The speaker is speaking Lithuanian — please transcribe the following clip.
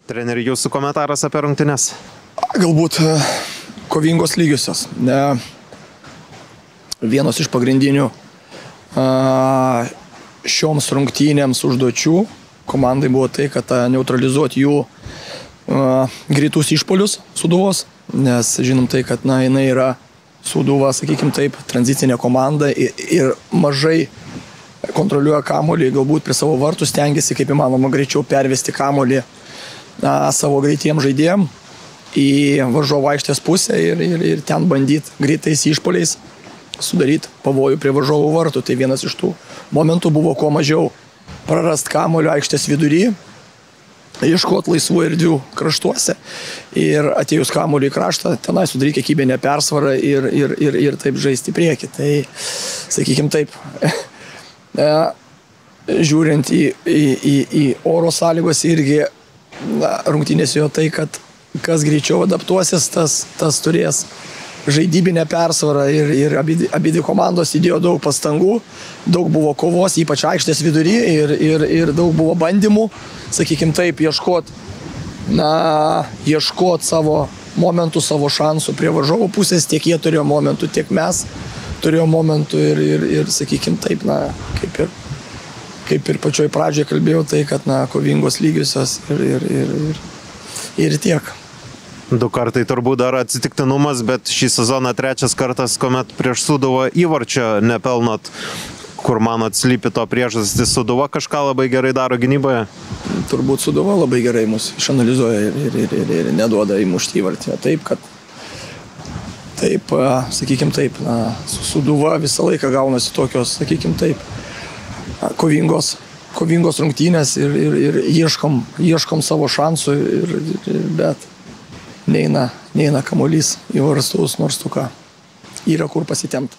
Treneri, jūsų komentaras apie rungtynes? Galbūt kovingos lygiosios. Vienos iš pagrindinių šioms rungtynėms užduočių komandai buvo tai, kad neutralizuoti jų greitus išpolius Sūduvos, nes žinom tai, kad jinai yra Sūduva, sakykim taip, tranzicinė komanda ir mažai kontroliuoja kamuolį, galbūt prie savo vartų stengiasi kaip įmanoma greičiau pervesti kamuolį savo greitiem žaidėjim į varžovo aikštės pusę ir ten bandyti greitais išpoliais sudaryti pavojų prie varžovo vartų. Tai vienas iš tų momentų buvo kuo mažiau prarast kamuolio aikštės vidury, ieškoti laisvų erdvių kraštuose ir atėjus kamuoliui į kraštą, tenai sudaryti kiekybinę persvarą ir taip žaisti į priekį. Tai, sakykim taip, žiūrint į oro sąlygos irgi rungtynėse jo tai, kad kas greičiau adaptuosis, tas turės žaidybinę persvarą ir abi komandos įdėjo daug pastangų, daug buvo kovos, ypač aikštės vidury ir daug buvo bandymų, sakykim taip, ieškot savo momentų, savo šansų prie varžovo pusės, tiek jie turėjo momentų, tiek mes turėjo momentų ir sakykim taip, kaip ir pačioj pradžioje kalbėjau, tai kad kovingos lygiosios ir tiek. 2 kartai turbūt dar atsitiktinumas, bet šį sezoną 3 kartas, kuomet prieš Sūduvą įvarčio nepelnot. Kur manot slypi to priežastis? Sūduva kažką labai gerai daro gynyboje? Turbūt Sūduva labai gerai mus išanalizuoja ir neduoda įmušti įvartį. Taip, sakykim taip, Sūduva visą laiką gaunasi tokios, sakykim taip, kovingos rungtynės ir ieškom savo šansų, bet neina kamuolys į vartus, nors yra kur pasitempti.